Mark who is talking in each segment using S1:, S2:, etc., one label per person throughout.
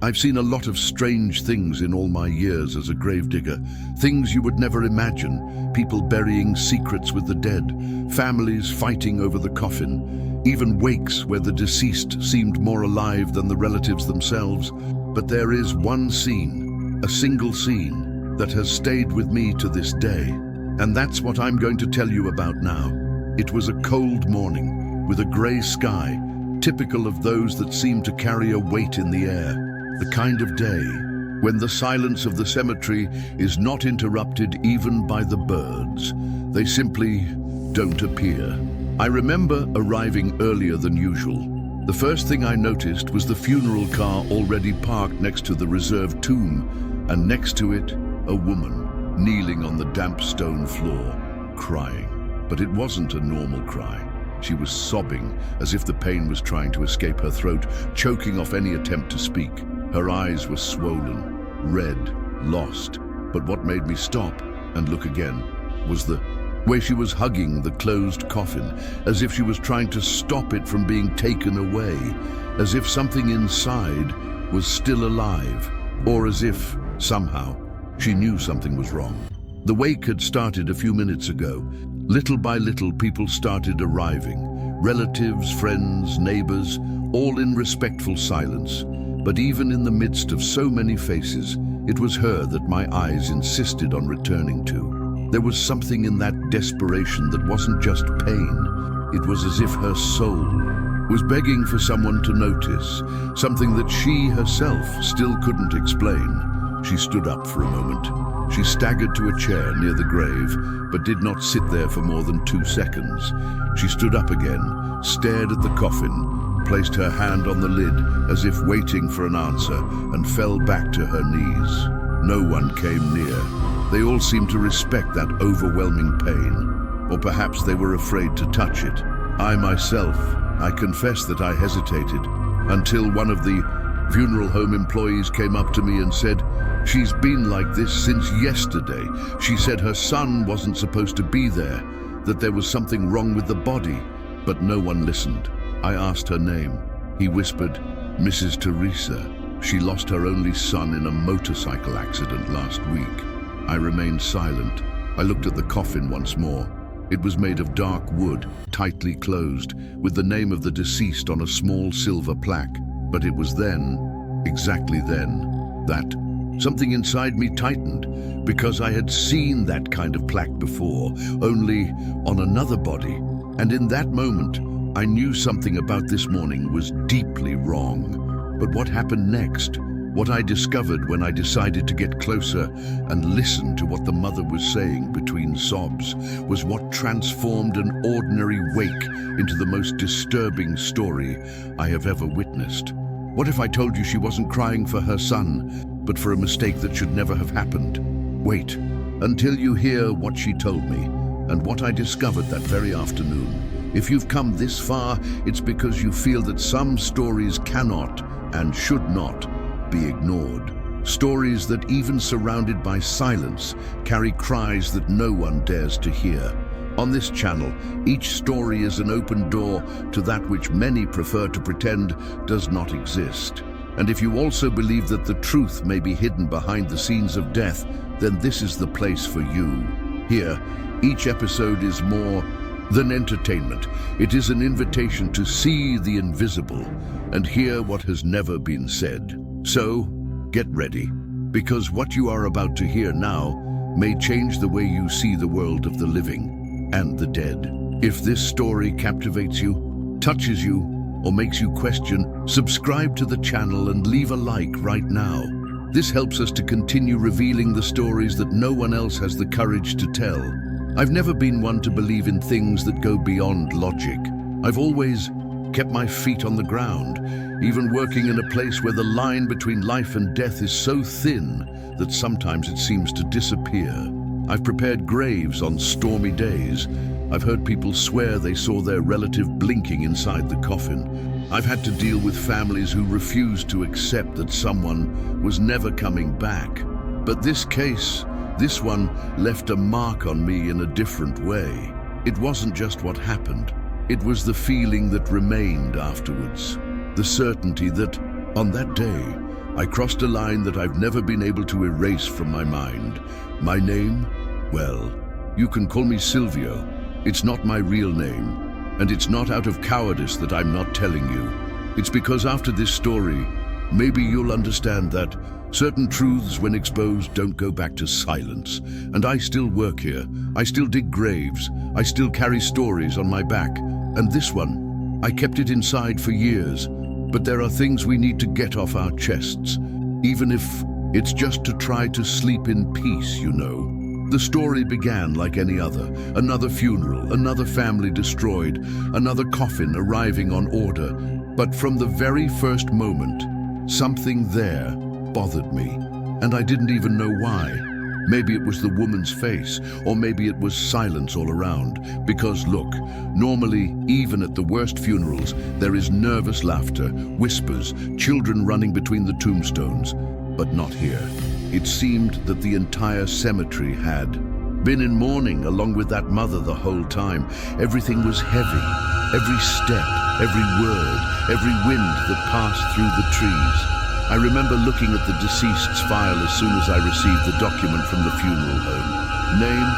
S1: I've seen a lot of strange things in all my years as a gravedigger. Things you would never imagine. People burying secrets with the dead. Families fighting over the coffin. Even wakes where the deceased seemed more alive than the relatives themselves. But there is one scene, a single scene, that has stayed with me to this day. And that's what I'm going to tell you about now. It was a cold morning, with a grey sky, typical of those that seem to carry a weight in the air. The kind of day when the silence of the cemetery is not interrupted even by the birds. They simply don't appear. I remember arriving earlier than usual. The first thing I noticed was the funeral car already parked next to the reserved tomb, and next to it, a woman kneeling on the damp stone floor, crying. But it wasn't a normal cry. She was sobbing, as if the pain was trying to escape her throat, choking off any attempt to speak. Her eyes were swollen, red, lost. But what made me stop and look again was the way she was hugging the closed coffin, as if she was trying to stop it from being taken away, as if something inside was still alive, or as if, somehow, she knew something was wrong. The wake had started a few minutes ago. Little by little, people started arriving. Relatives, friends, neighbors, all in respectful silence. But even in the midst of so many faces, it was her that my eyes insisted on returning to. There was something in that desperation that wasn't just pain. It was as if her soul was begging for someone to notice, something that she herself still couldn't explain. She stood up for a moment. She staggered to a chair near the grave, but did not sit there for more than 2 seconds. She stood up again, stared at the coffin, placed her hand on the lid as if waiting for an answer, and fell back to her knees. No one came near. They all seemed to respect that overwhelming pain, or perhaps they were afraid to touch it. I confess that I hesitated, until one of the funeral home employees came up to me and said, "She's been like this since yesterday. She said her son wasn't supposed to be there, that there was something wrong with the body." But no one listened. I asked her name. He whispered, "Mrs. Teresa. She lost her only son in a motorcycle accident last week." I remained silent. I looked at the coffin once more. It was made of dark wood, tightly closed, with the name of the deceased on a small silver plaque. But it was then, exactly then, that something inside me tightened, because I had seen that kind of plaque before, only on another body. And in that moment, I knew something about this morning was deeply wrong. But what happened next, what I discovered when I decided to get closer and listen to what the mother was saying between sobs, was what transformed an ordinary wake into the most disturbing story I have ever witnessed. What if I told you she wasn't crying for her son, but for a mistake that should never have happened? Wait until you hear what she told me and what I discovered that very afternoon. If you've come this far, it's because you feel that some stories cannot and should not be ignored. Stories that, even surrounded by silence, carry cries that no one dares to hear. On this channel, each story is an open door to that which many prefer to pretend does not exist. And if you also believe that the truth may be hidden behind the scenes of death, then this is the place for you. Here, each episode is more than entertainment. It is an invitation to see the invisible and hear what has never been said. So, get ready, because what you are about to hear now may change the way you see the world of the living and the dead. If this story captivates you, touches you, or makes you question, subscribe to the channel and leave a like right now. This helps us to continue revealing the stories that no one else has the courage to tell. I've never been one to believe in things that go beyond logic. I've always kept my feet on the ground, even working in a place where the line between life and death is so thin that sometimes it seems to disappear. I've prepared graves on stormy days. I've heard people swear they saw their relative blinking inside the coffin. I've had to deal with families who refused to accept that someone was never coming back. But this case, this one left a mark on me in a different way. It wasn't just what happened. It was the feeling that remained afterwards. The certainty that, on that day, I crossed a line that I've never been able to erase from my mind. My name? Well, you can call me Silvio. It's not my real name, and it's not out of cowardice that I'm not telling you. It's because after this story, maybe you'll understand that certain truths, when exposed, don't go back to silence. And I still work here. I still dig graves. I still carry stories on my back. And this one, I kept it inside for years. But there are things we need to get off our chests, even if it's just to try to sleep in peace, you know. The story began like any other. Another funeral, another family destroyed, another coffin arriving on order. But from the very first moment, something there bothered me, and I didn't even know why. Maybe it was the woman's face, or maybe it was silence all around. Because look, normally, even at the worst funerals, there is nervous laughter, whispers, children running between the tombstones. But not here. It seemed that the entire cemetery had been in mourning along with that mother the whole time. Everything was heavy. Every step, every word, every wind that passed through the trees. I remember looking at the deceased's file as soon as I received the document from the funeral home. Name,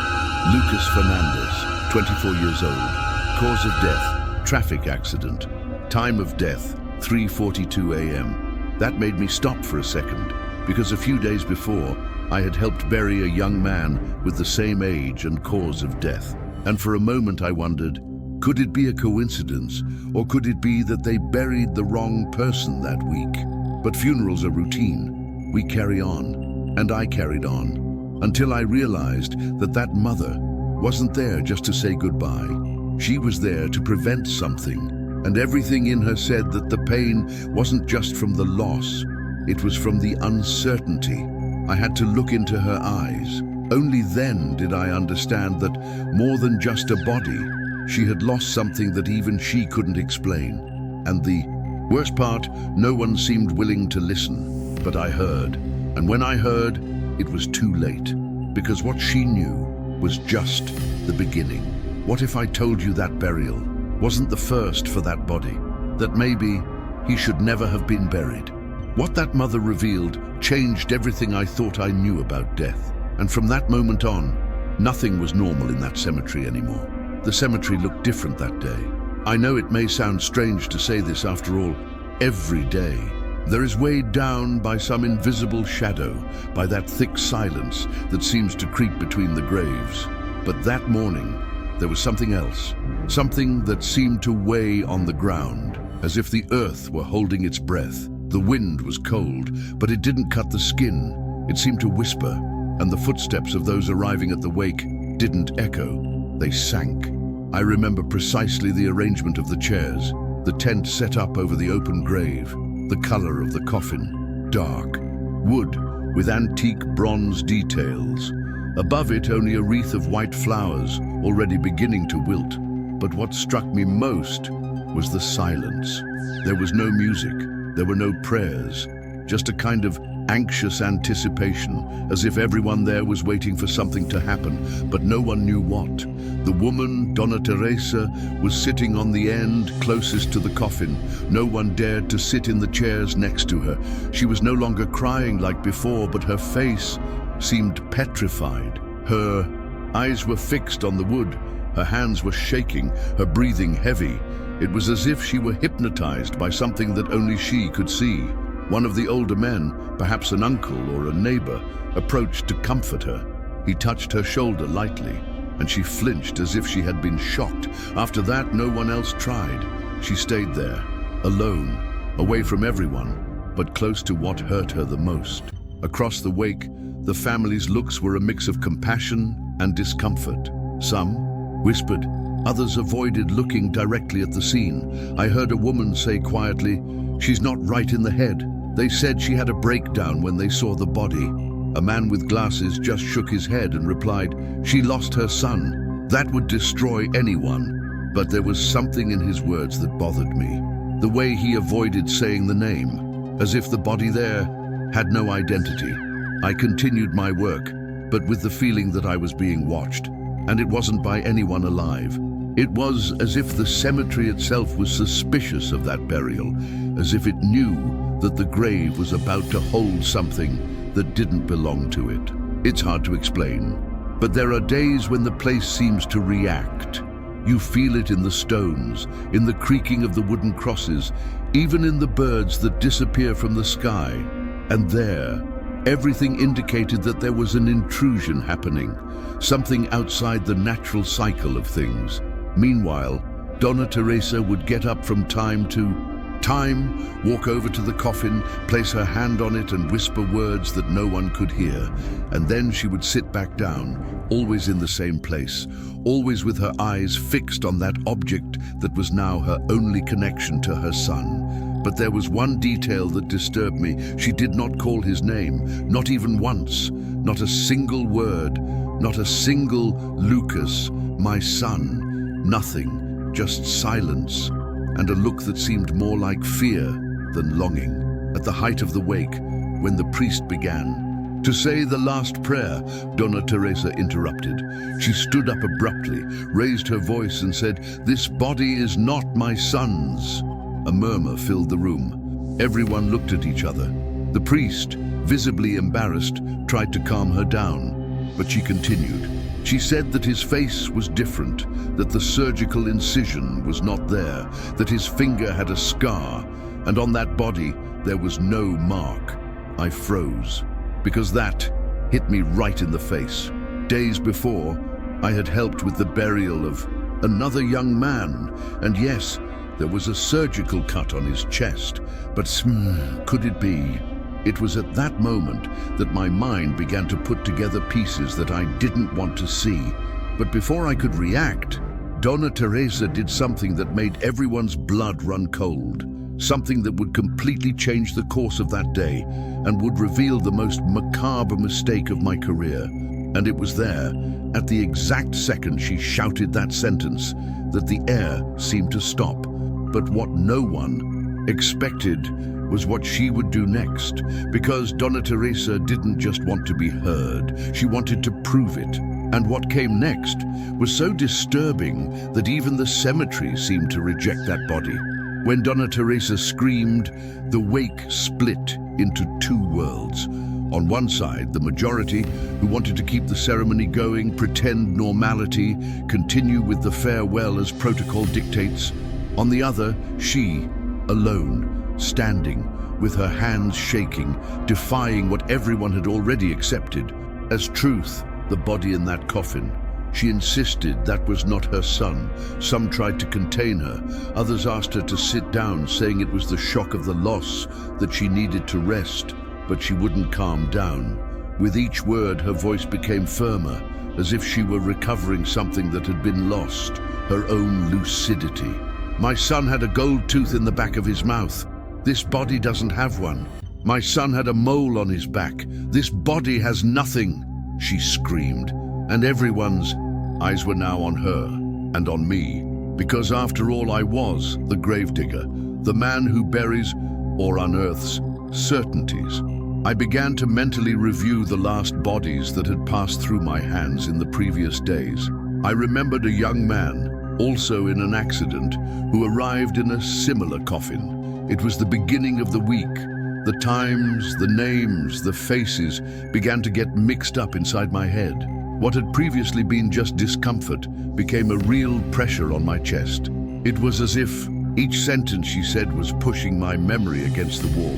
S1: Lucas Fernandez, 24 years old. Cause of death, traffic accident. Time of death, 3:42 a.m. That made me stop for a second, because a few days before, I had helped bury a young man with the same age and cause of death. And for a moment I wondered, could it be a coincidence, or could it be that they buried the wrong person that week? But funerals are routine. We carry on, and I carried on, until I realized that that mother wasn't there just to say goodbye. She was there to prevent something, and everything in her said that the pain wasn't just from the loss, it was from the uncertainty. I had to look into her eyes. Only then did I understand that more than just a body, she had lost something that even she couldn't explain. And the worst part, no one seemed willing to listen, but I heard. And when I heard, it was too late, because what she knew was just the beginning. What if I told you that burial wasn't the first for that body, that maybe he should never have been buried? What that mother revealed changed everything I thought I knew about death. And from that moment on, nothing was normal in that cemetery anymore. The cemetery looked different that day. I know it may sound strange to say this, after all, every day there is weighed down by some invisible shadow, by that thick silence that seems to creep between the graves. But that morning, there was something else, something that seemed to weigh on the ground, as if the earth were holding its breath. The wind was cold, but it didn't cut the skin. It seemed to whisper, and the footsteps of those arriving at the wake didn't echo. They sank. I remember precisely the arrangement of the chairs, the tent set up over the open grave, the color of the coffin, dark, wood with antique bronze details. Above it, only a wreath of white flowers, already beginning to wilt. But what struck me most was the silence. There was no music. There were no prayers, just a kind of anxious anticipation, as if everyone there was waiting for something to happen, but no one knew what. The woman, Donna Teresa, was sitting on the end closest to the coffin. No one dared to sit in the chairs next to her. She was no longer crying like before, but her face seemed petrified. Her eyes were fixed on the wood. Her hands were shaking, her breathing heavy. It was as if she were hypnotized by something that only she could see. One of the older men, perhaps an uncle or a neighbor, approached to comfort her. He touched her shoulder lightly, and she flinched as if she had been shocked. After that, no one else tried. She stayed there, alone, away from everyone, but close to what hurt her the most. Across the wake, the family's looks were a mix of compassion and discomfort. Some whispered, others avoided looking directly at the scene. I heard a woman say quietly, "She's not right in the head." They said she had a breakdown when they saw the body. A man with glasses just shook his head and replied, "She lost her son. That would destroy anyone." But there was something in his words that bothered me. The way he avoided saying the name, as if the body there had no identity. I continued my work, but with the feeling that I was being watched. And it wasn't by anyone alive. It was as if the cemetery itself was suspicious of that burial, as if it knew that the grave was about to hold something that didn't belong to it. It's hard to explain, but there are days when the place seems to react. You feel it in the stones, in the creaking of the wooden crosses, even in the birds that disappear from the sky. And there, everything indicated that there was an intrusion happening, something outside the natural cycle of things. Meanwhile, Donna Teresa would get up from time to time, walk over to the coffin, place her hand on it and whisper words that no one could hear. And then she would sit back down, always in the same place, always with her eyes fixed on that object that was now her only connection to her son. But there was one detail that disturbed me. She did not call his name, not even once, not a single word, not a single Lucas, my son, nothing, just silence, and a look that seemed more like fear than longing. At the height of the wake, when the priest began to say the last prayer, Donna Teresa interrupted. She stood up abruptly, raised her voice and said, "This body is not my son's." A murmur filled the room. Everyone looked at each other. The priest, visibly embarrassed, tried to calm her down, but she continued. She said that his face was different, that the surgical incision was not there, that his finger had a scar, and on that body there was no mark. I froze, because that hit me right in the face. Days before, I had helped with the burial of another young man, and yes, there was a surgical cut on his chest, but could it be? It was at that moment that my mind began to put together pieces that I didn't want to see. But before I could react, Donna Teresa did something that made everyone's blood run cold. Something that would completely change the course of that day and would reveal the most macabre mistake of my career. And it was there, at the exact second she shouted that sentence, that the air seemed to stop. But what no one expected was what she would do next, because Donna Teresa didn't just want to be heard, she wanted to prove it. And what came next was so disturbing that even the cemetery seemed to reject that body. When Donna Teresa screamed, the wake split into two worlds. On one side, the majority, who wanted to keep the ceremony going, pretend normality, continue with the farewell as protocol dictates. On the other, she, alone, standing, with her hands shaking, defying what everyone had already accepted as truth, the body in that coffin. She insisted that was not her son. Some tried to contain her. Others asked her to sit down, saying it was the shock of the loss, that she needed to rest, but she wouldn't calm down. With each word, her voice became firmer, as if she were recovering something that had been lost, her own lucidity. My son had a gold tooth in the back of his mouth. This body doesn't have one. My son had a mole on his back. This body has nothing, she screamed. And everyone's eyes were now on her and on me, because after all I was the gravedigger, the man who buries or unearths certainties. I began to mentally review the last bodies that had passed through my hands in the previous days. I remembered a young man, also in an accident, who arrived in a similar coffin. It was the beginning of the week. The times, the names, the faces began to get mixed up inside my head. What had previously been just discomfort became a real pressure on my chest. It was as if each sentence she said was pushing my memory against the wall,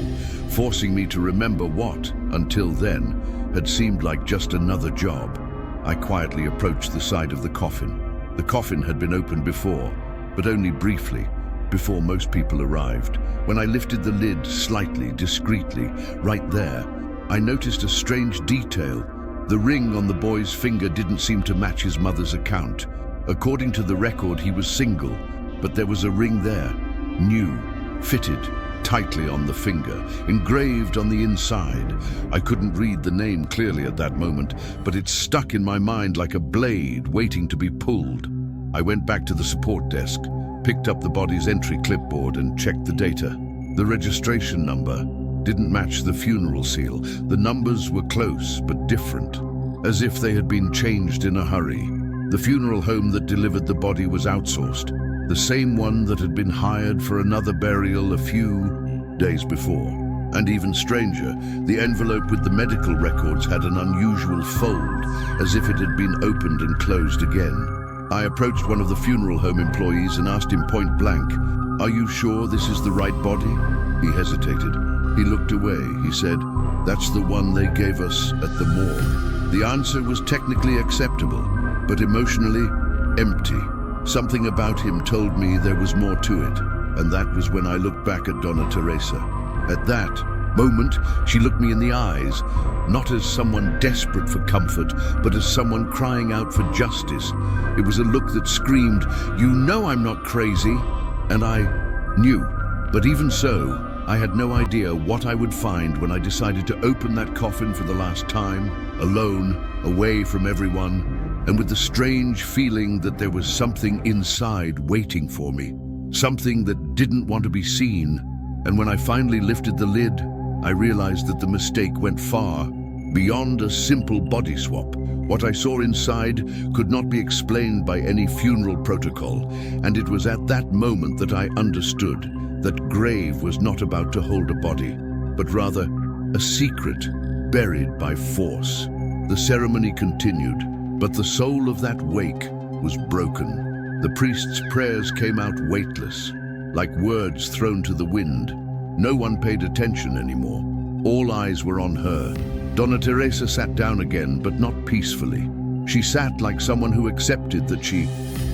S1: forcing me to remember what, until then, had seemed like just another job. I quietly approached the side of the coffin. The coffin had been opened before, but only briefly, before most people arrived. When I lifted the lid slightly, discreetly, right there, I noticed a strange detail. The ring on the boy's finger didn't seem to match his mother's account. According to the record, he was single, but there was a ring there, new, fitted tightly on the finger, engraved on the inside. I couldn't read the name clearly at that moment, but it stuck in my mind like a blade waiting to be pulled. I went back to the support desk, picked up the body's entry clipboard and checked the data. The registration number didn't match the funeral seal. The numbers were close but different, as if they had been changed in a hurry. The funeral home that delivered the body was outsourced, the same one that had been hired for another burial a few days before. And even stranger, the envelope with the medical records had an unusual fold, as if it had been opened and closed again. I approached one of the funeral home employees and asked him point blank, "Are you sure this is the right body?" He hesitated. He looked away. He said, "That's the one they gave us at the morgue." The answer was technically acceptable, but emotionally empty. Something about him told me there was more to it, and that was when I looked back at Donna Teresa. At that moment, she looked me in the eyes, not as someone desperate for comfort, but as someone crying out for justice. It was a look that screamed, "You know I'm not crazy." And I knew. But even so, I had no idea what I would find when I decided to open that coffin for the last time, alone, away from everyone, and with the strange feeling that there was something inside waiting for me, something that didn't want to be seen. And when I finally lifted the lid, I realized that the mistake went far beyond a simple body swap. What I saw inside could not be explained by any funeral protocol, and it was at that moment that I understood that grave was not about to hold a body, but rather a secret buried by force. The ceremony continued, but the soul of that wake was broken. The priest's prayers came out weightless, like words thrown to the wind. No one paid attention anymore. All eyes were on her. Donna Teresa sat down again, but not peacefully. She sat like someone who accepted that she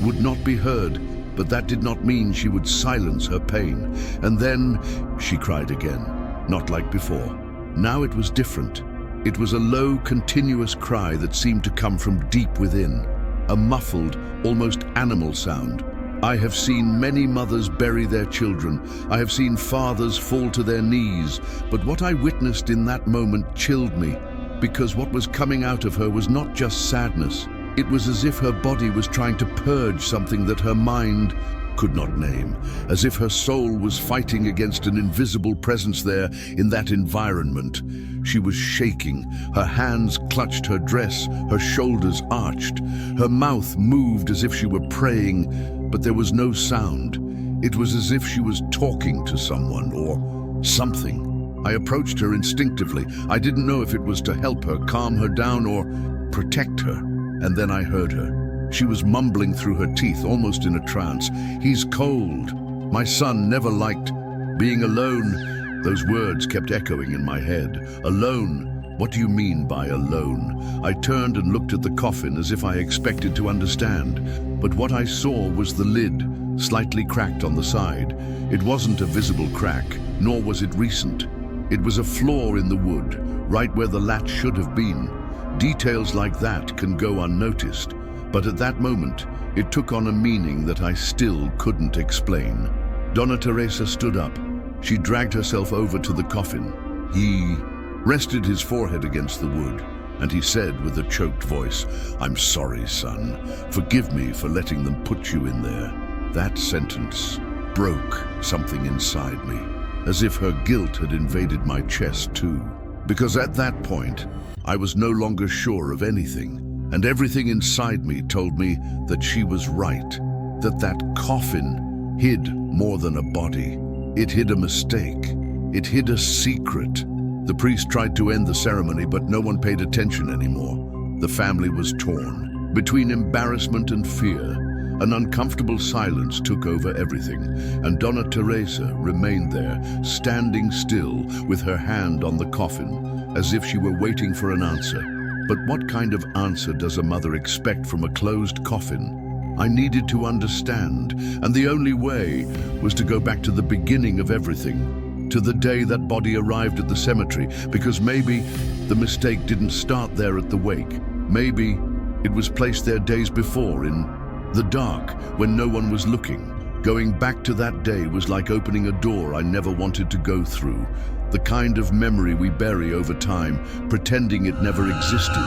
S1: would not be heard, but that did not mean she would silence her pain. And then she cried again, not like before. Now it was different. It was a low, continuous cry that seemed to come from deep within, a muffled, almost animal sound. I have seen many mothers bury their children. I have seen fathers fall to their knees. But what I witnessed in that moment chilled me, because what was coming out of her was not just sadness. It was as if her body was trying to purge something that her mind could not name, as if her soul was fighting against an invisible presence there in that environment. She was shaking, her hands clutched her dress, her shoulders arched, her mouth moved as if she were praying, but there was no sound. It was as if she was talking to someone or something. I approached her instinctively. I didn't know if it was to help her, calm her down, or protect her. And then I heard her. She was mumbling through her teeth, almost in a trance. "He's cold. My son never liked being alone." Those words kept echoing in my head. Alone? What do you mean by alone? I turned and looked at the coffin as if I expected to understand. But what I saw was the lid, slightly cracked on the side. It wasn't a visible crack, nor was it recent. It was a flaw in the wood, right where the latch should have been. Details like that can go unnoticed, but at that moment, it took on a meaning that I still couldn't explain. Donna Teresa stood up. She dragged herself over to the coffin. He rested his forehead against the wood, and he said with a choked voice, "I'm sorry, son. Forgive me for letting them put you in there." That sentence broke something inside me, as if her guilt had invaded my chest too. Because at that point, I was no longer sure of anything, and everything inside me told me that she was right, that that coffin hid more than a body. It hid a mistake. It hid a secret. The priest tried to end the ceremony, but no one paid attention anymore. The family was torn. Between embarrassment and fear, an uncomfortable silence took over everything, and Donna Teresa remained there, standing still with her hand on the coffin, as if she were waiting for an answer. But what kind of answer does a mother expect from a closed coffin? I needed to understand, and the only way was to go back to the beginning of everything, to the day that body arrived at the cemetery, because maybe the mistake didn't start there at the wake. Maybe it was placed there days before, in the dark, when no one was looking. Going back to that day was like opening a door I never wanted to go through, the kind of memory we bury over time, pretending it never existed.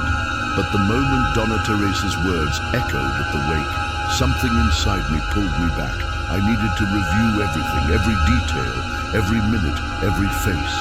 S1: But the moment Donna Teresa's words echoed at the wake, something inside me pulled me back. I needed to review everything, every detail, every minute, every face.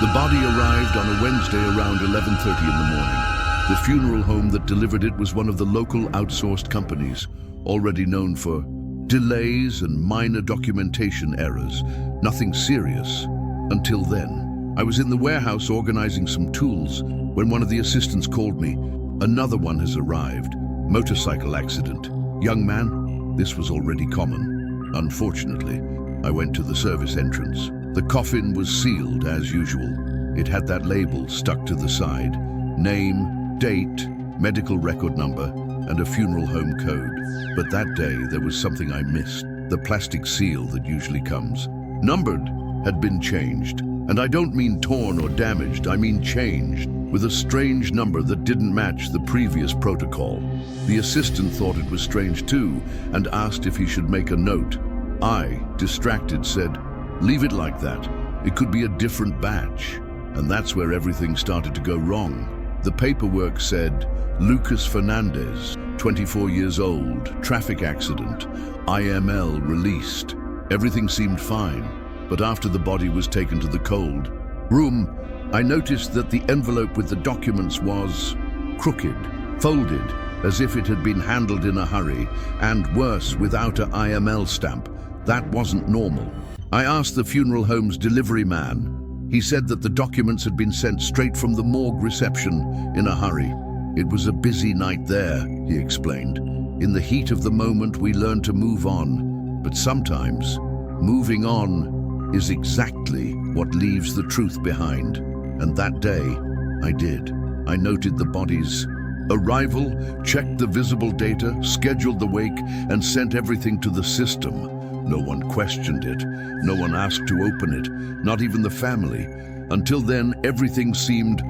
S1: The body arrived on a Wednesday around 11:30 in the morning. The funeral home that delivered it was one of the local outsourced companies, already known for delays and minor documentation errors. Nothing serious until then. I was in the warehouse organizing some tools when one of the assistants called me. Another one has arrived. Motorcycle accident. Young man, this was already common. Unfortunately, I went to the service entrance. The coffin was sealed as usual. It had that label stuck to the side. Name, date, medical record number, and a funeral home code. But that day, there was something I missed. The plastic seal that usually comes. Numbered had been changed. And I don't mean torn or damaged, I mean changed, with a strange number that didn't match the previous protocol. The assistant thought it was strange too, and asked if he should make a note. I, distracted, said, "Leave it like that. It could be a different batch." And that's where everything started to go wrong. The paperwork said, Lucas Fernandez, 24 years old, traffic accident, IML released. Everything seemed fine. But after the body was taken to the cold room, I noticed that the envelope with the documents was crooked, folded, as if it had been handled in a hurry, and worse, without a IML stamp. That wasn't normal. I asked the funeral home's delivery man. He said that the documents had been sent straight from the morgue reception in a hurry. It was a busy night there, he explained. In the heat of the moment, we learn to move on. But sometimes, moving on is exactly what leaves the truth behind. And that day, I did. I noted the body's arrival, checked the visible data, scheduled the wake, and sent everything to the system. No one questioned it. No one asked to open it, not even the family. Until then, everything seemed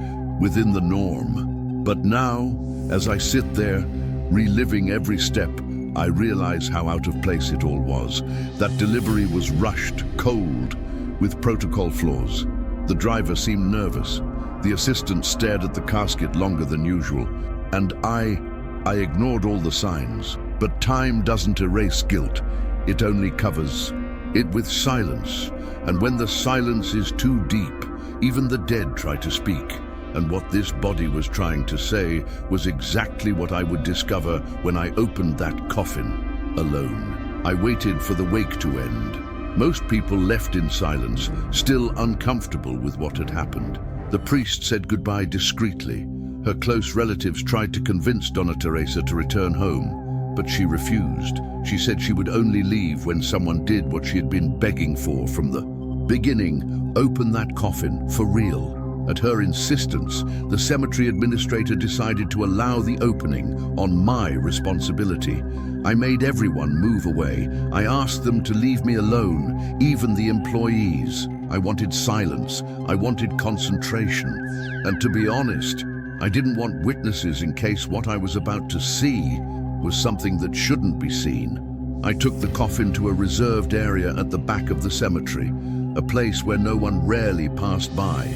S1: within the norm. But now, as I sit there, reliving every step, I realize how out of place it all was. That delivery was rushed, cold, with protocol flaws. The driver seemed nervous. The assistant stared at the casket longer than usual. And I ignored all the signs. But time doesn't erase guilt. It only covers it with silence. And when the silence is too deep, even the dead try to speak. And what this body was trying to say was exactly what I would discover when I opened that coffin, alone. I waited for the wake to end. Most people left in silence, still uncomfortable with what had happened. The priest said goodbye discreetly. Her close relatives tried to convince Donna Teresa to return home, but she refused. She said she would only leave when someone did what she had been begging for from the beginning, open that coffin for real. At her insistence, the cemetery administrator decided to allow the opening on my responsibility. I made everyone move away. I asked them to leave me alone, even the employees. I wanted silence. I wanted concentration. And to be honest, I didn't want witnesses in case what I was about to see was something that shouldn't be seen. I took the coffin to a reserved area at the back of the cemetery, a place where no one rarely passed by.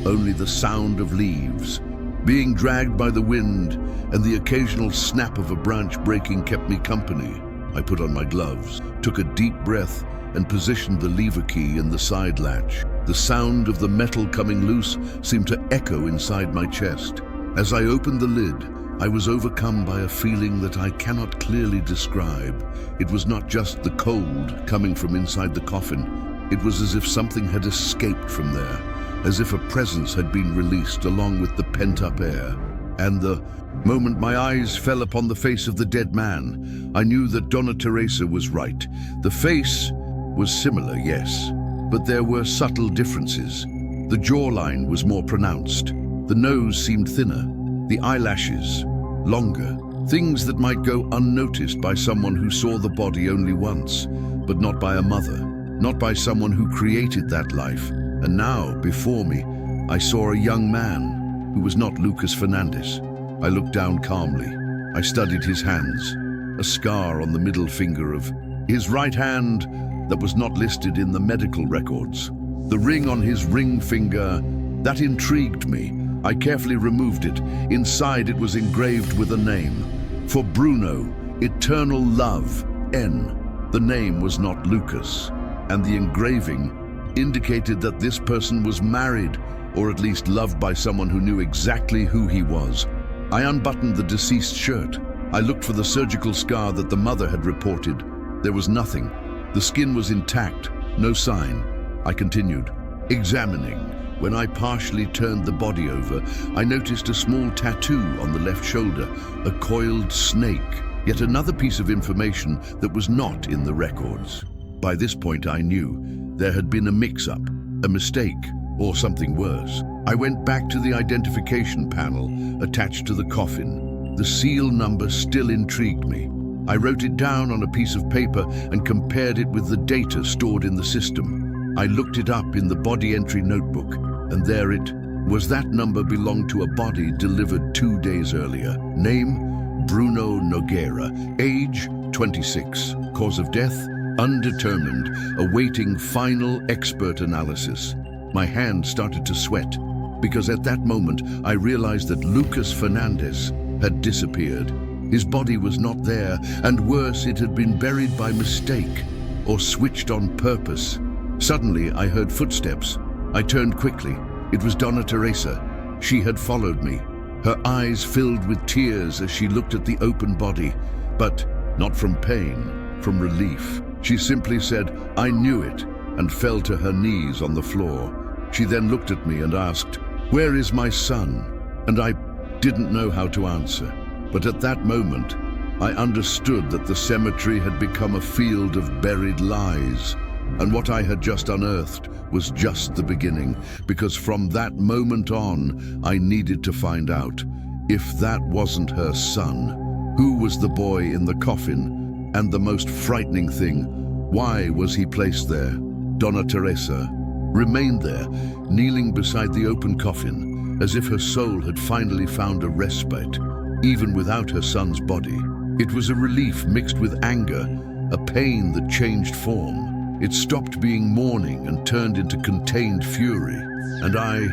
S1: Only the sound of leaves being dragged by the wind and the occasional snap of a branch breaking kept me company. I put on my gloves, took a deep breath, and positioned the lever key in the side latch. The sound of the metal coming loose seemed to echo inside my chest. As I opened the lid, I was overcome by a feeling that I cannot clearly describe. It was not just the cold coming from inside the coffin. It was as if something had escaped from there, as if a presence had been released along with the pent-up air. And the moment my eyes fell upon the face of the dead man, I knew that Donna Teresa was right. The face was similar, yes, but there were subtle differences. The jawline was more pronounced. The nose seemed thinner. The eyelashes longer. Things that might go unnoticed by someone who saw the body only once, but not by a mother, not by someone who created that life. And now, before me, I saw a young man who was not Lucas Fernandez. I looked down calmly. I studied his hands, a scar on the middle finger of his right hand that was not listed in the medical records. The ring on his ring finger, that intrigued me. I carefully removed it. Inside it was engraved with a name. For Bruno, eternal love, N. The name was not Lucas, and the engraving indicated that this person was married, or at least loved by someone who knew exactly who he was. I unbuttoned the deceased shirt. I looked for the surgical scar that the mother had reported. There was nothing. The skin was intact, no sign. I continued, examining. When I partially turned the body over, I noticed a small tattoo on the left shoulder, a coiled snake, yet another piece of information that was not in the records. By this point I knew there had been a mix-up, a mistake, or something worse. I went back to the identification panel attached to the coffin. The seal number still intrigued me. I wrote it down on a piece of paper and compared it with the data stored in the system. I looked it up in the body entry notebook, and there it was. That number belonged to a body delivered 2 days earlier. Name, Bruno Nogueira. Age, 26. Cause of death, undetermined, awaiting final expert analysis. My hand started to sweat, because at that moment I realized that Lucas Fernandez had disappeared. His body was not there, and worse, it had been buried by mistake or switched on purpose. Suddenly, I heard footsteps. I turned quickly. It was Donna Teresa. She had followed me. Her eyes filled with tears as she looked at the open body, but not from pain, from relief. She simply said, "I knew it," and fell to her knees on the floor. She then looked at me and asked, "Where is my son?" And I didn't know how to answer. But at that moment, I understood that the cemetery had become a field of buried lies. And what I had just unearthed was just the beginning, because from that moment on, I needed to find out if that wasn't her son. Who was the boy in the coffin? And the most frightening thing, why was he placed there? Donna Teresa remained there, kneeling beside the open coffin, as if her soul had finally found a respite, even without her son's body. It was a relief mixed with anger, a pain that changed form. It stopped being mourning and turned into contained fury, and I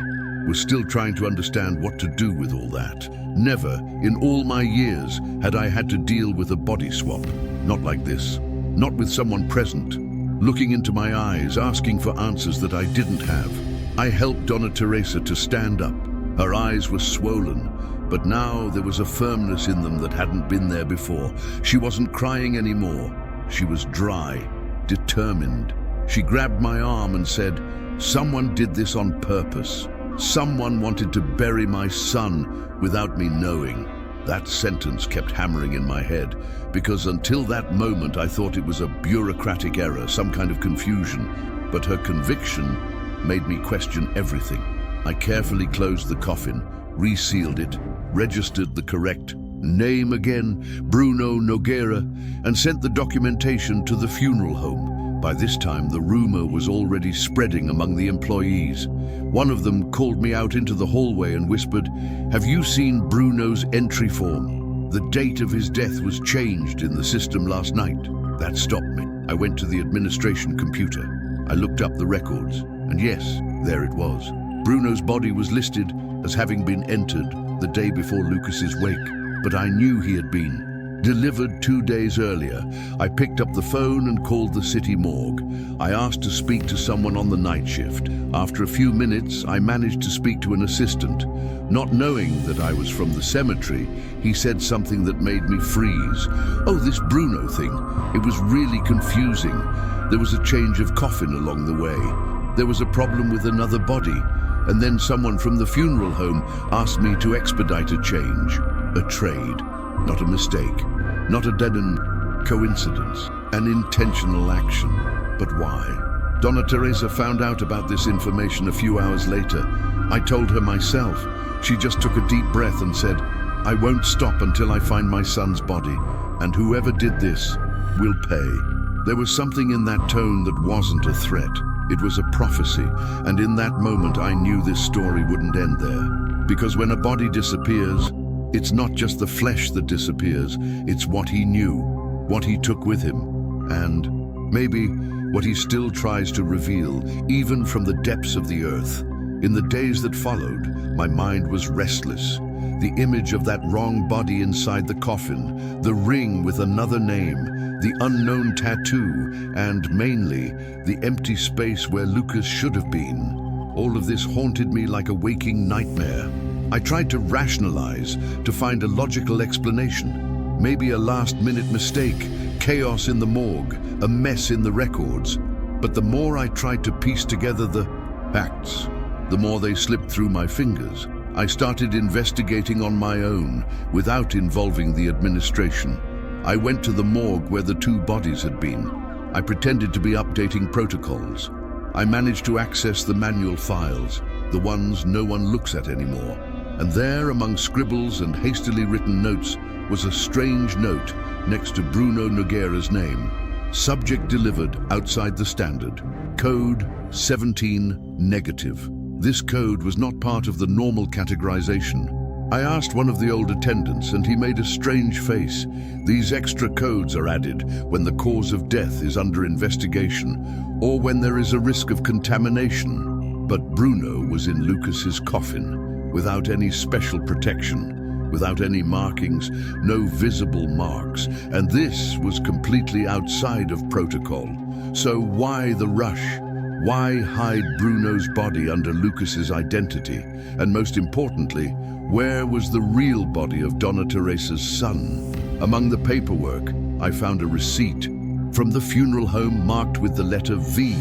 S1: was still trying to understand what to do with all that. Never, in all my years, had I had to deal with a body swap. Not like this. Not with someone present, looking into my eyes, asking for answers that I didn't have. I helped Donna Teresa to stand up. Her eyes were swollen, but now there was a firmness in them that hadn't been there before. She wasn't crying anymore. She was dry, determined. She grabbed my arm and said, "Someone did this on purpose. Someone wanted to bury my son without me knowing." That sentence kept hammering in my head, because until that moment I thought it was a bureaucratic error, some kind of confusion. But her conviction made me question everything. I carefully closed the coffin, resealed it, registered the correct name again, Bruno Nogueira, and sent the documentation to the funeral home. By this time, the rumor was already spreading among the employees. One of them called me out into the hallway and whispered, "Have you seen Bruno's entry form? The date of his death was changed in the system last night." That stopped me. I went to the administration computer. I looked up the records, and yes, there it was. Bruno's body was listed as having been entered the day before Lucas's wake, but I knew he had been delivered 2 days earlier. I picked up the phone and called the city morgue. I asked to speak to someone on the night shift. After a few minutes, I managed to speak to an assistant. Not knowing that I was from the cemetery, he said something that made me freeze. "Oh, this Bruno thing. It was really confusing. There was a change of coffin along the way. There was a problem with another body. And then someone from the funeral home asked me to expedite a change. A trade. Not a mistake. Not a dead-end coincidence. An intentional action. But why?" Donna Teresa found out about this information a few hours later. I told her myself. She just took a deep breath and said, "I won't stop until I find my son's body, and whoever did this will pay." There was something in that tone that wasn't a threat. It was a prophecy, and in that moment I knew this story wouldn't end there. Because when a body disappears, it's not just the flesh that disappears, it's what he knew, what he took with him, and maybe what he still tries to reveal, even from the depths of the earth. In the days that followed, my mind was restless. The image of that wrong body inside the coffin, the ring with another name, the unknown tattoo, and mainly, the empty space where Lucas should have been. All of this haunted me like a waking nightmare. I tried to rationalize, to find a logical explanation. Maybe a last-minute mistake, chaos in the morgue, a mess in the records. But the more I tried to piece together the facts, the more they slipped through my fingers. I started investigating on my own, without involving the administration. I went to the morgue where the two bodies had been. I pretended to be updating protocols. I managed to access the manual files, the ones no one looks at anymore. And there, among scribbles and hastily written notes, was a strange note next to Bruno Nogueira's name. Subject delivered outside the standard. Code 17 negative. This code was not part of the normal categorization. I asked one of the old attendants and he made a strange face. These extra codes are added when the cause of death is under investigation or when there is a risk of contamination. But Bruno was in Lucas's coffin, without any special protection, without any markings, no visible marks, and this was completely outside of protocol. So why the rush? Why hide Bruno's body under Lucas's identity? And most importantly, where was the real body of Donna Teresa's son? Among the paperwork, I found a receipt from the funeral home marked with the letter V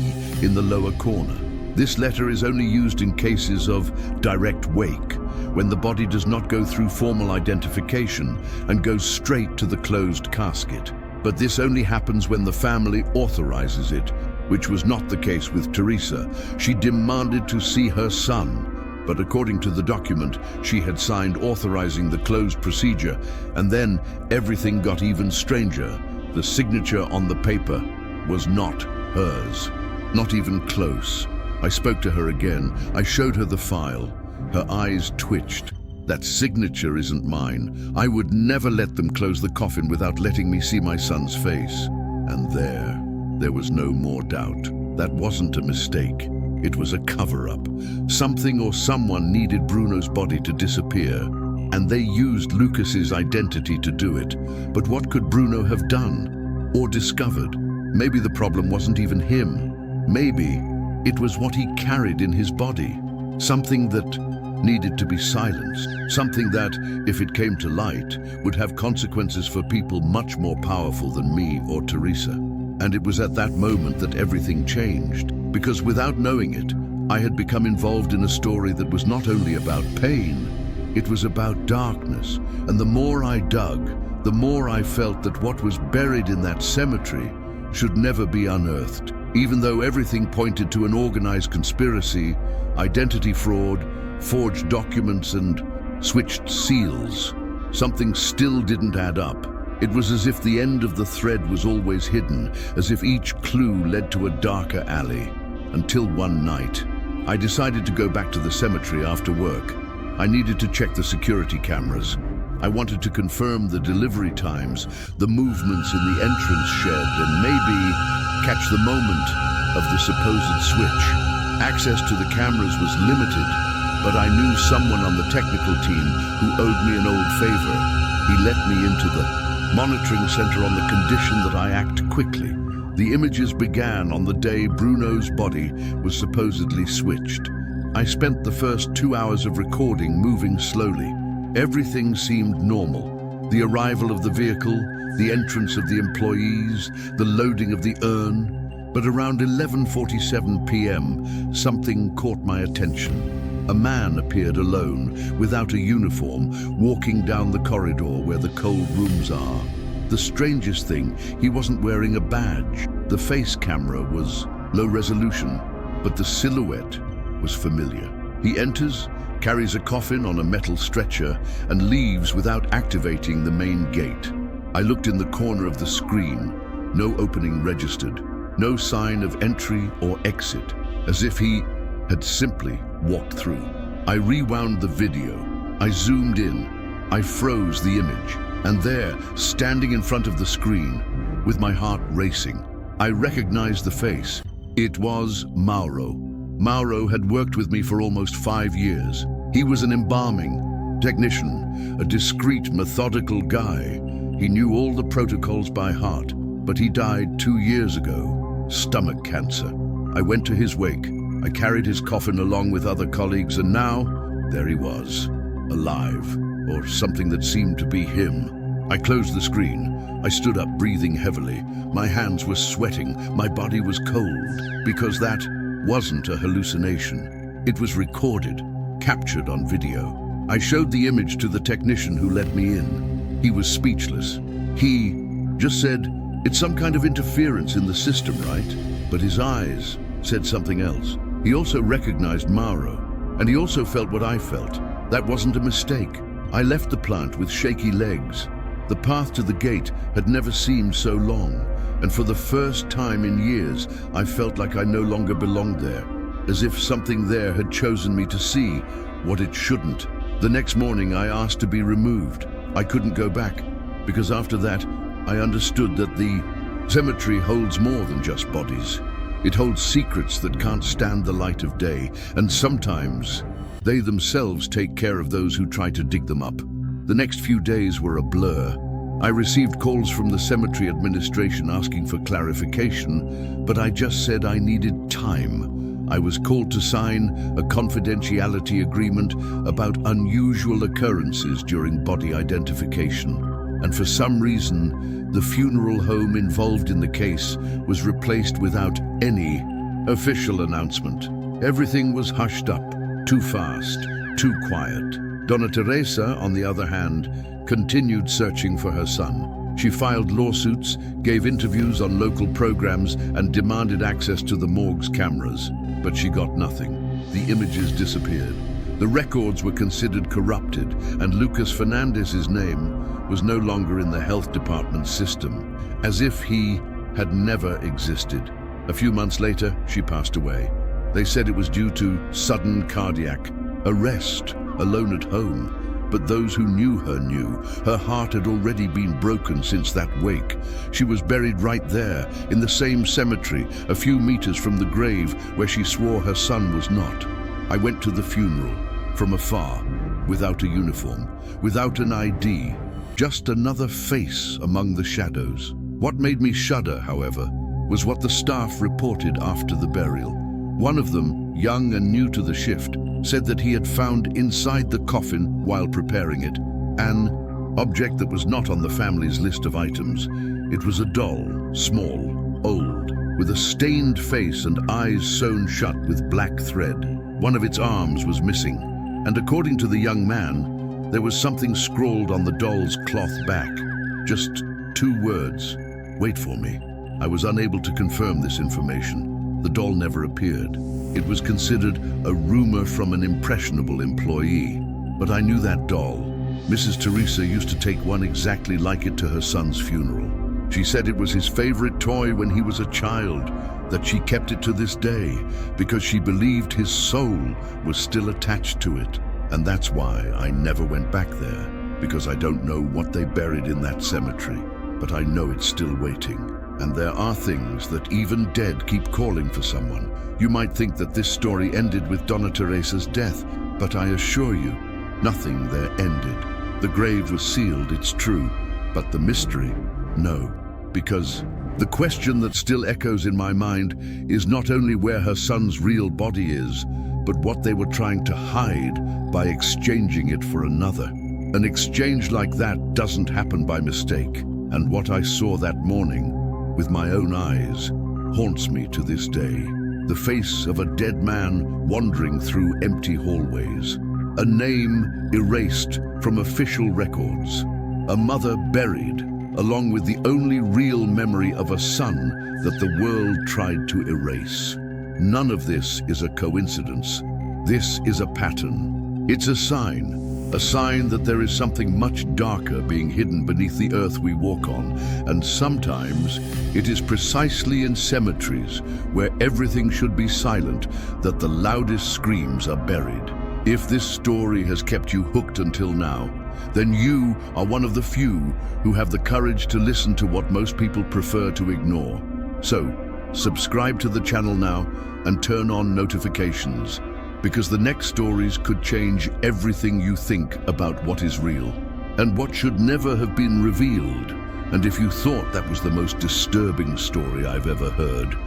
S1: in the lower corner. This letter is only used in cases of direct wake, when the body does not go through formal identification and goes straight to the closed casket. But this only happens when the family authorizes it, which was not the case with Teresa. She demanded to see her son, but according to the document, she had signed authorizing the closed procedure, and then everything got even stranger. The signature on the paper was not hers, not even close. I spoke to her again. I showed her the file. Her eyes twitched. That signature isn't mine. I would never let them close the coffin without letting me see my son's face. And there was no more doubt. That wasn't a mistake. It was a cover-up. Something or someone needed Bruno's body to disappear, and they used Lucas's identity to do it. But what could Bruno have done or discovered? Maybe the problem wasn't even him. Maybe it was what he carried in his body. Something that needed to be silenced. Something that, if it came to light, would have consequences for people much more powerful than me or Teresa. And it was at that moment that everything changed. Because without knowing it, I had become involved in a story that was not only about pain, it was about darkness. And the more I dug, the more I felt that what was buried in that cemetery should never be unearthed. Even though everything pointed to an organized conspiracy, identity fraud, forged documents and switched seals, something still didn't add up. It was as if the end of the thread was always hidden, as if each clue led to a darker alley. Until one night, I decided to go back to the cemetery after work. I needed to check the security cameras. I wanted to confirm the delivery times, the movements in the entrance shed, and maybe catch the moment of the supposed switch. Access to the cameras was limited, but I knew someone on the technical team who owed me an old favor. He let me into the monitoring center on the condition that I act quickly. The images began on the day Bruno's body was supposedly switched. I spent the first 2 hours of recording moving slowly. Everything seemed normal. The arrival of the vehicle, the entrance of the employees, the loading of the urn. But around 11:47 p.m., something caught my attention. A man appeared alone, without a uniform, walking down the corridor where the cold rooms are. The strangest thing, he wasn't wearing a badge. The face camera was low resolution, but the silhouette was familiar. He enters, carries a coffin on a metal stretcher, and leaves without activating the main gate. I looked in the corner of the screen. No opening registered. No sign of entry or exit, as if he had simply walked through. I rewound the video. I zoomed in. I froze the image. And there, standing in front of the screen, with my heart racing, I recognized the face. It was Mauro. Mauro had worked with me for almost 5 years. He was an embalming technician, a discreet, methodical guy. He knew all the protocols by heart, but he died 2 years ago, stomach cancer. I went to his wake. I carried his coffin along with other colleagues, and now, there he was, alive, or something that seemed to be him. I closed the screen. I stood up, breathing heavily. My hands were sweating. My body was cold, because that wasn't a hallucination. It was recorded, captured on video. I showed the image to the technician who let me in. He was speechless. He just said, "It's some kind of interference in the system, right?" But his eyes said something else. He also recognized Mauro, and he also felt what I felt. That wasn't a mistake. I left the plant with shaky legs. The path to the gate had never seemed so long, and for the first time in years, I felt like I no longer belonged there, as if something there had chosen me to see what it shouldn't. The next morning, I asked to be removed. I couldn't go back, because after that, I understood that the cemetery holds more than just bodies. It holds secrets that can't stand the light of day, and sometimes they themselves take care of those who try to dig them up. The next few days were a blur. I received calls from the cemetery administration asking for clarification, but I just said I needed time. I was called to sign a confidentiality agreement about unusual occurrences during body identification. And for some reason, the funeral home involved in the case was replaced without any official announcement. Everything was hushed up, too fast, too quiet. Donna Teresa, on the other hand, continued searching for her son. She filed lawsuits, gave interviews on local programs, and demanded access to the morgue's cameras. But she got nothing. The images disappeared. The records were considered corrupted, and Lucas Fernandez's name was no longer in the health department's system, as if he had never existed. A few months later, she passed away. They said it was due to sudden cardiac arrest, alone at home. But those who knew her knew. Her heart had already been broken since that wake. She was buried right there, in the same cemetery, a few meters from the grave where she swore her son was not. I went to the funeral, from afar, without a uniform, without an ID, just another face among the shadows. What made me shudder, however, was what the staff reported after the burial. One of them, young and new to the shift, said that he had found inside the coffin while preparing it an object that was not on the family's list of items. It was a doll, small, old, with a stained face and eyes sewn shut with black thread. One of its arms was missing, and according to the young man, there was something scrawled on the doll's cloth back. Just 2 words, "Wait for me." I was unable to confirm this information. The doll never appeared. It was considered a rumor from an impressionable employee. But I knew that doll. Mrs. Teresa used to take one exactly like it to her son's funeral. She said it was his favorite toy when he was a child, that she kept it to this day because she believed his soul was still attached to it. And that's why I never went back there, because I don't know what they buried in that cemetery, but I know it's still waiting. And there are things that even dead keep calling for someone. You might think that this story ended with Donna Teresa's death, but I assure you, nothing there ended. The grave was sealed, it's true, but the mystery, no. Because the question that still echoes in my mind is not only where her son's real body is, but what they were trying to hide by exchanging it for another. An exchange like that doesn't happen by mistake, and what I saw that morning, with my own eyes, haunts me to this day. The face of a dead man wandering through empty hallways. A name erased from official records. A mother buried, along with the only real memory of a son that the world tried to erase. None of this is a coincidence. This is a pattern. It's a sign that there is something much darker being hidden beneath the earth we walk on, and sometimes it is precisely in cemeteries where everything should be silent that the loudest screams are buried. If this story has kept you hooked until now, then you are one of the few who have the courage to listen to what most people prefer to ignore. So, subscribe to the channel now and turn on notifications, because the next stories could change everything you think about what is real and what should never have been revealed. And if you thought that was the most disturbing story I've ever heard,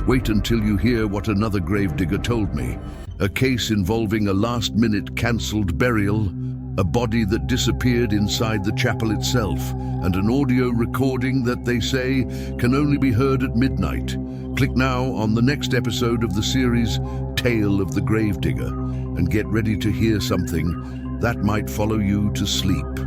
S1: wait until you hear what another gravedigger told me. A case involving a last-minute cancelled burial, a body that disappeared inside the chapel itself, and an audio recording that they say can only be heard at midnight. Click now on the next episode of the series 10 tale of the gravedigger and get ready to hear something that might follow you to sleep.